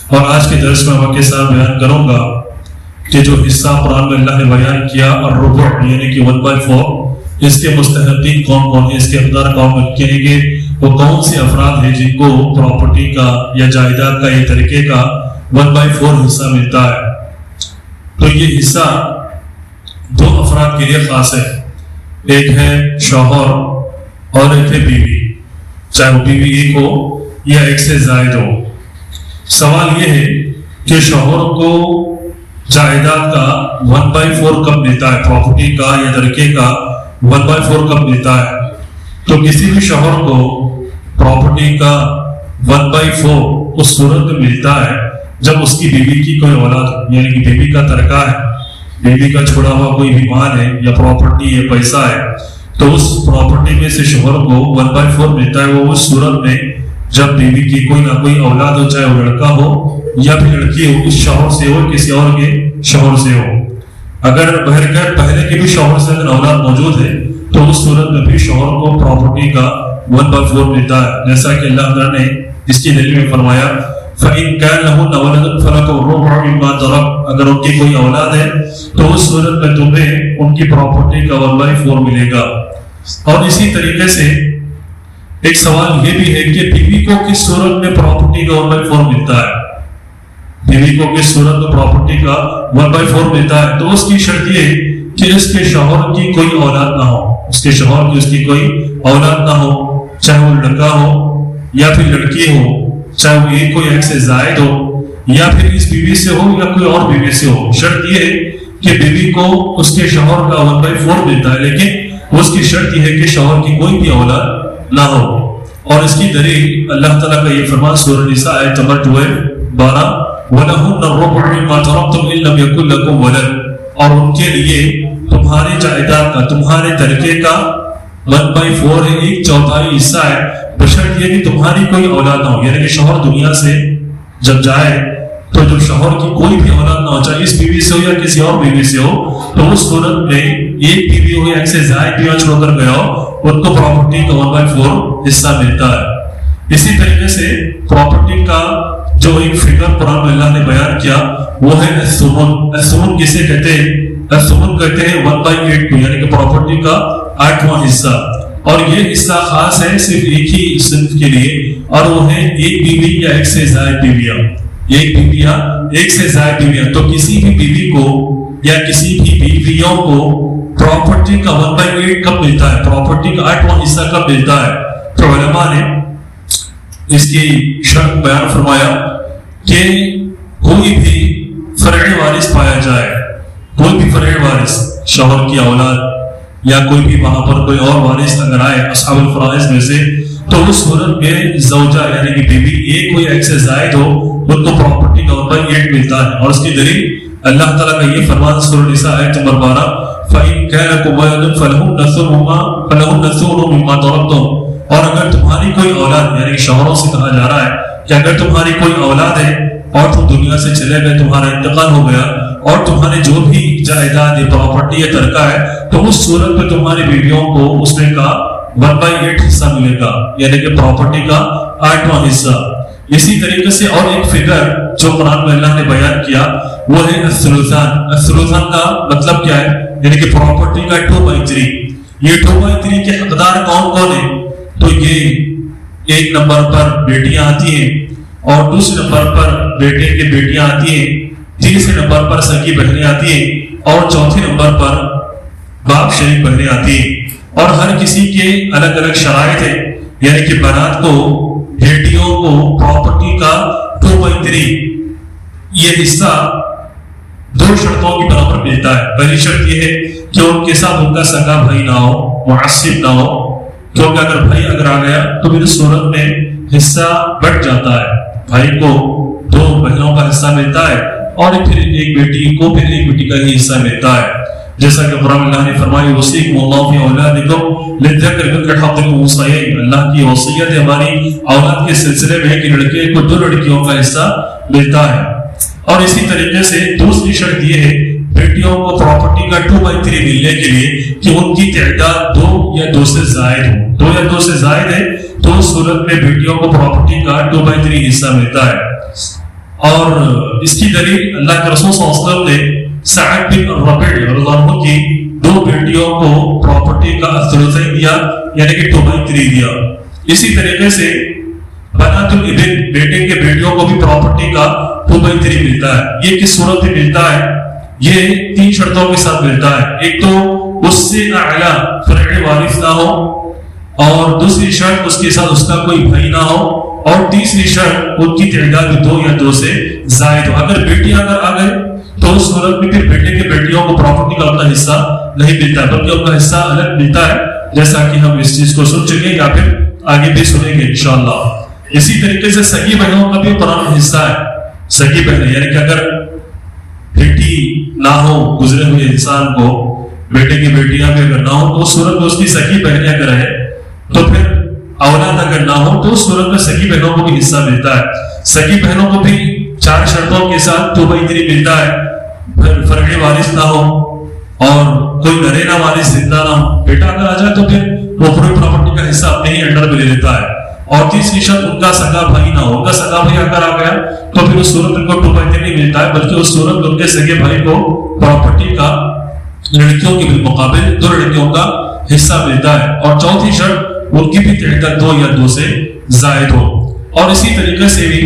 اور آج کے درس میں کے ساتھ بیان کروں گا کہ جو حصہ قرآن میں اللہ نے بیان کیا الربع یعنی کہ 1/4، اس کے مستحقین کون کون ہیں، اس کے حقدار کون ہیں، کہ وہ کون سے افراد ہیں جن کو پراپرٹی کا یا جائیداد کا یا طریقے کا 1/4 حصہ ملتا ہے۔ تو یہ حصہ دو افراد کے لیے خاص ہے، ایک ہے شوہر اور ایک ہے بیوی، چاہے وہ بیوی ایک ہو یا ایک سے زائد ہو۔ سوال یہ ہے کہ شوہر کو جائیداد کا 1/4 کب ملتا ہے، پراپرٹی کا یا ترکے کا 1/4 کب ملتا ہے؟ تو کسی بھی شوہر کو پراپرٹی کا 1/4 اس صورت میں ملتا ہے جب اس کی بیوی کی کوئی اولاد ہو، یعنی کہ بیوی کا ترکہ ہے، بیوی کا چھوڑا ہوا کوئی بھی مال ہے یا پراپرٹی ہے، پیسہ ہے، تو اس پراپرٹی میں سے شوہر کو 1/4 ملتا ہے۔ وہ اس صورت میں جب بیوی کی کوئی نہ کوئی اولاد ہو، چاہے وہ لڑکا ہو یا پھر لڑکی ہو، اس شوہر سے ہو کسی اور کے شوہر سے ہو۔ اگر بہرکیف پہلے کے بھی شوہر سے اگر اولاد موجود ہے تو اس صورت میں بھی شوہر کو پراپرٹی کا 1/4 ملتا ہے، جیسا کہ اللہ تعالیٰ نے اس کی دلیل میں فرمایا فَإِن كَانَ لَهُنَّ وَلَدٌ فَلَكُمُ الرُّبُعُ مِمَّا تَرَكْنَ، اگر ان کی کوئی اولاد ہے تو اس صورت میں تمہیں ان کی پراپرٹی کا 1/4 ملے گا۔ اور اسی طریقے سے ایک سوال یہ بھی ہے کہ بیوی کو کس صورت میں پراپرٹی کا 1/4 ملتا ہے، بیوی کو کس صورت میں پراپرٹی کا 1/4 ملتا ہے؟ تو اس کی شرط یہ کہ اس کے شوہر کی کوئی اولاد نہ ہو، اس کے شوہر کی اس کی کوئی اولاد نہ ہو، چاہے وہ لڑکا ہو یا پھر لڑکی ہو، چاہے وہ ایک ہو یا ایک سے زائد ہو، یا پھر اس بیوی سے ہو یا کوئی اور بیوی سے ہو۔ شرط یہ ہے کہ بیوی کو اس کے شوہر کا 1/4 ملتا ہے، لیکن اس کی شرط یہ ہے کہ شوہر کی کوئی بھی اولاد نہ ہو۔ اور اس کی دلیل اللہ تعالیٰ کا یہ فرمان سورہ نساء آیت نمبر 12 وَلَهُنَّ الرُّبُعُ مِمَّا تَرَكْتُمْ إِن لَّمْ يَكُن لَّكُمْ وَلَدٌ، اور ان کے لیے تمہارے جائیداد کا، تمہارے ترکے کا 1/4 ہے، 1/4 حصہ ہے، بشرط یہ کہ تمہاری کوئی اولاد نہ ہو، یعنی کہ شوہر دنیا سے جب جائے تو جب شوہر کی کوئی بھی اولاد نہ ہو، چاہے اس بیوی سے ہو یا کسی اور بیوی سے ہو، تو اس صورت میں ایک بیوی ہو یا ایک سے زائد بیوی چھوڑ کر گیا ہو، ان کو پراپرٹی کا 1/4 حصہ ملتا ہے۔ اسی طریقے سے پراپرٹی کا جو ایک فگر قرآن میں اللہ نے بیان کیا وہ ہے الثمن۔ الثمن کسے کہتے ہیں؟ الثمن کہتے ہیں 1/8 کو، یعنی کہ پراپرٹی کا 8واں حصہ۔ اور یہ حصہ خاص ہے صرف ایک ہی صنف کے لیے، اور وہ ہے ایک بیوی یا ایک سے زائد بیویاں، ایک بیوی یا ایک سے زائد بیویاں۔ تو کسی بھی بیوی کو یا کسی بھی بیویوں کو پراپرٹی کا 1/8 کب ملتا ہے، پراپرٹی کا 8واں حصہ کب ملتا ہے؟ تو علماء نے اس کی شرط بیان فرمایا کہ کوئی بھی فرعی وارث پایا جائے، کوئی بھی فرعی وارث، شوہر کی اولاد یا کوئی بھی وہاں پر کوئی اور وارث اگر آئے اصحاب الفرائض میں سے، تو اس صورت میں زوجہ یعنی کہ بیوی ایک ہو یا ایک سے زائد ہو، ان کو پراپرٹی کا 1/8 ملتا ہے۔ اور اس کی دلیل اللہ تعالیٰ کا یہ فرمان سورہ نساء آیت نمبر 12 فَإِن كَانَ لَكُمْ وَلَدٌ فَلَهُنَّ الثُّمُنُ مِمَّا تَرَكْتُمْ، اور اگر تمہاری کوئی اولاد، یعنی کہ شوہروں سے کہا جا رہا ہے کہ اگر تمہاری کوئی اولاد ہے اور تم دنیا سے چلے گئے، تمہارا انتقال ہو گیا، اور تمہارے جو بھی جائیداد یا پراپرٹی یا ترکہ ہے، تو اس صورت میں تمہاری بیویوں کو اس میں کا 1/8 حصہ ملے گا، یعنی کہ پراپرٹی کا 8واں حصہ۔ اسی طریقے سے اور ایک فگر جو قرآن میں اللہ نے بیان کیا وہ ہے الثلثان۔ الثلثان کا مطلب کیا ہے؟ یعنی کہ پراپرٹی کا 2/3۔ یہ 2/3 کے حقدار کون کون ہیں؟ تو یہ ایک نمبر پر بیٹیاں آتی ہیں، اور دوسرے نمبر پر بیٹے کے بیٹیاں آتی ہیں، تیسرے نمبر پر سگی بہنیں آتی ہیں، اور چوتھے نمبر پر باپ شریک بہنیں آتی ہیں۔ اور ہر کسی کے الگ الگ شرائط ہیں، یعنی کہ بنات کو، بیٹیوں کو پراپرٹی کا 2/3 یہ حصہ 2 شرطوں کی بنا پر ملتا ہے۔ پہلی شرط یہ ہے کہ ان کے ساتھ ان کا سگا بھائی نہ ہو، معصب نہ ہو، کیونکہ اگر بھائی اگر آ گیا تو پھر اس صورت میں حصہ بٹ جاتا ہے، بھائی کو 2 بہنوں کا حصہ ملتا ہے، اور پھر ایک بیٹی کو پھر ایک بیٹی کا ہی حصہ ملتا ہے، جیسا کہ قرآن اللہ نے فرمایا وصیکم اللہ فی اولادکم للذکر مثل حظ الانثیین۔ اللہ کی وصیت ہے ہماری اولاد کے سلسلے میں کہ لڑکے کو 2 لڑکیوں کا حصہ ملتا ہے۔ اور اسی طریقے سے دوسری شرط یہ ہے بیٹیوں کو پراپرٹی کا 2/3 ملنے کے لیے کہ ان کی تعداد 2 یا 2 سے زائد ہو، 2 یا 2 سے زائد ہے تو اس صورت میں بیٹیوں کو پراپرٹی کا 2/3 حصہ ملتا ہے۔ اور اس کی دلیل اللہ کے رسول صلی اللہ علیہ وسلم نے سعد بن ربیع رضی اللہ عنہ کی 2 بیٹیوں کو پراپرٹی کا ثلثین دیا، یعنی کہ 2/3 دیا۔ اسی طریقے سے بنات الابن، بیٹے کے بیٹیوں کو بھی پراپرٹی کا 2/3 ملتا ہے۔ یہ کس صورت میں ملتا ہے؟ یہ 3 شرطوں کے ساتھ ملتا ہے۔ ایک تو اس سے اعلیٰ فرع وارث نہ ہو، اور دوسری شرط اس کے ساتھ اس کا کوئی بھائی نہ ہو، اور تیسری شرط ان کی تعداد 2 یا 2 سے زائد ہو۔ اگر بیٹیاں اگر آ گئے تو اس صورت میں پھر بیٹے کے بیٹیوں کو پراپرٹی کا اپنا حصہ نہیں ملتا، بلکہ ان کا حصہ الگ ملتا ہے، جیسا کہ ہم اس چیز کو سن چکے یا پھر آگے بھی سنیں گے انشاءاللہ۔ اسی طریقے سے سگی بہنوں کا بھی قرآن حصہ ہے۔ سگی بہنیں یعنی کہ اگر بیٹی نہ ہو گزرے ہوئے انسان کو، بیٹے کی بیٹیاں بھی اگر نہ ہو تو اس صورت میں اس کی سگی بہنیں اگر ہے تو پھر اولاد اگر نہ ہو تو اس صورت میں سگی بہنوں کو بھی حصہ ملتا ہے۔ سگی بہنوں کو بھی 4 شرطوں کے ساتھ 2/3 ملتا ہے، پھر فرع وارث نہ ہو اور کوئی نرینہ وارث زندہ نہ ہو۔ بیٹا اگر آ جائے تو پھر وہ پوری پراپرٹی کا حصہ اپنے ہی انڈر میں لے لیتا ہے، اور تیسری شرط ان کا سگا بھائی نہ ہو۔ ان کا سگا بھائی اگر آ گیا تو پھر اس صورت میں 2/3 نہیں ملتا ہے، بلکہ اس صورت میں ان کے سگے بھائی کو پراپرٹی کا لڑکیوں کے بالمقابل 2 لڑکیوں کا حصہ ملتا ہے، اور چوتھی شرط ان کی بھی تعداد 2 یا 2 سے زائد ہو۔ اور اسی طریقے سے بھی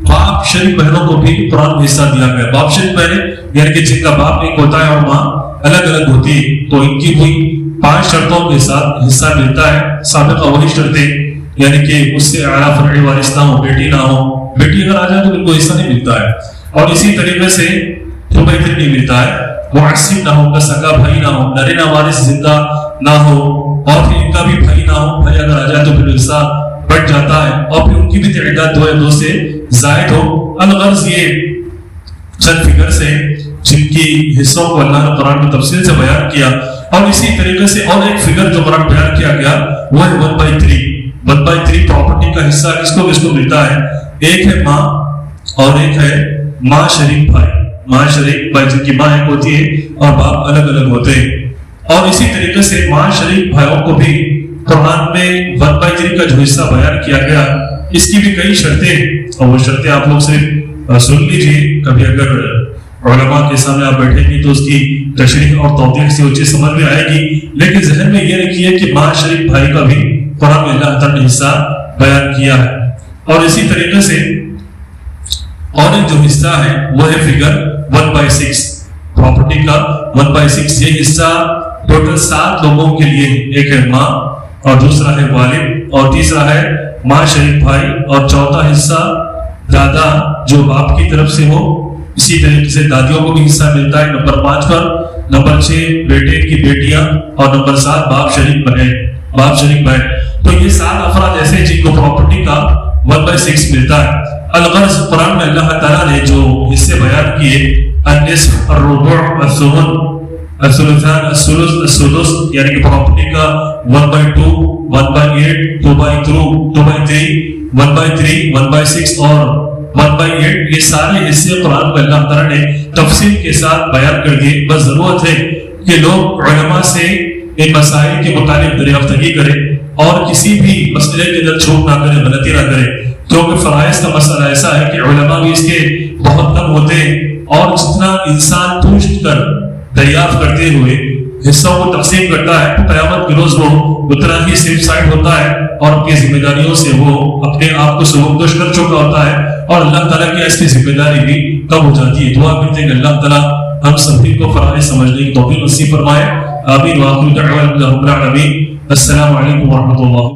باپ شریک بہنوں کو بھی قرآن میں حصہ دیا گیا۔ باپ شریک بہنیں یعنی کہ جن کا باپ ایک ہوتا ہے اور ماں الگ الگ ہوتی ہے، تو ان کی بھی 5 شرطوں کے ساتھ حصہ ملتا ہے۔ سابقہ وہی شرطیں، یعنی کہ اس سے اعلیٰ فرع وارث نہ ہو، بیٹی نہ ہو، بیٹی اگر آ جائے تو ان کو حصہ نہیں ملتا ہے، اور اسی طریقے سے 2/3 نہیں ملتا ہے، معصب نہ ہو، ان کا سگا بھائی نہ ہو، نرینہ وارث زندہ نہ ہو، اور پھر ان کا بھی بھائی نہ ہو، بھائی اگر آ جائے تو پھر حصہ بڑھ جاتا ہے، اور پھر ان کی بھی تعداد 2 یا 2 سے زائد ہو۔ الغرض یہ چند فگر سے جن کی حصوں کو اللہ نے قرآن میں تفصیل سے بیان کیا، اور اسی طریقے سے اور ایک فگر جو قرآن بیان کیا گیا وہ ہے 1/3۔ 1/3 پراپرٹی کا حصہ کس کو ملتا ہے؟ ایک ہے ماں اور ایک ہے ماں شریک بھائی۔ ماں شریک بھائی جن کی ماں ایک ہوتی ہے اور باپ الگ الگ ہوتے ہیں، اور اسی طریقے سے ماں شریک بھائیوں کو بھی قرآن میں 1/3 کا جو حصہ بیان کیا گیا، اس کی بھی کئی شرطیں، اور وہ شرطیں آپ لوگ صرف سن لیجیے، کبھی اگر علماء کے سامنے آپ بیٹھیں گی تو اس کی تشریح اور توضیح سے وہ چیز سمجھ میں آئے گی، لیکن ذہن میں یہ رکھیے کہ ماں شریک بھائی کا بھی قرآن میں اللہ تعالیٰ نے حصہ بیان کیا ہے۔ اور اسی طریقے سے اور ایک جو حصہ ہے وہ ہے فگر 1/6 پراپرٹی کا 1/6۔ یہ حصہ ٹوٹل 7 لوگوں کے لیے، ایک ہے ماں اور دوسرا ہے والد اور تیسرا ہے ماں شریک بھائی، اور چوتھا حصہ دادا جو باپ کی طرف سے ہو، اسی طریقے سے دادیوں کو بھی حصہ ملتا ہے نمبر 5 پر، نمبر 6 بیٹے کی بیٹیاں، اور نمبر 7 باپ شریک بہن۔ تو یہ 7 افراد ایسے جن کو پراپرٹی کا 1/6 ملتا ہے۔ الغرض قرآن میں اللہ تعالیٰ نے جو حصے بیان کیے، النصف، الربع، الثمن، الثلثان، الثلث، السدس، یعنی کہ پراپرٹی کا 1/2، 1/8، 2/3، 1/3، 1/6 اور 1/8، یہ سارے حصے قرآن میں اللہ تعالیٰ نے تفصیل کے ساتھ بیان کر دیے۔ بس ضرورت ہے کہ لوگ علماء سے ان مسائل کے متعلق دریافتگی کریں اور کسی بھی مسئلے کے اندر چھوٹ نہ کریں، غلطی نہ کریں، کیونکہ فرائض کا مسئلہ ایسا ہے کہ علماء بھی اس کے بہت کم ہوتے ہیں، اور جتنا انسان پوچھ کر دریافت کرتے ہوئے حصوں کو تقسیم کرتا ہے تو قیامت کے روز وہ اتنا ہی سیف سائڈ ہوتا ہے، اور اپنی ذمہ داریوں سے وہ اپنے آپ کو سبکدوش کر چکا ہوتا ہے، اور اللہ تعالیٰ کی اس کی ذمہ داری بھی کم ہو جاتی ہے۔ دعا کرتے ہیں کہ اللہ تعالیٰ ہم سبھی کو فرائض سمجھنے کی توفیق نصیب فرمائے۔ آمین۔ وآخر دعوانا الحمد للہ رب العالمین۔ السلام علیکم ورحمۃ اللہ۔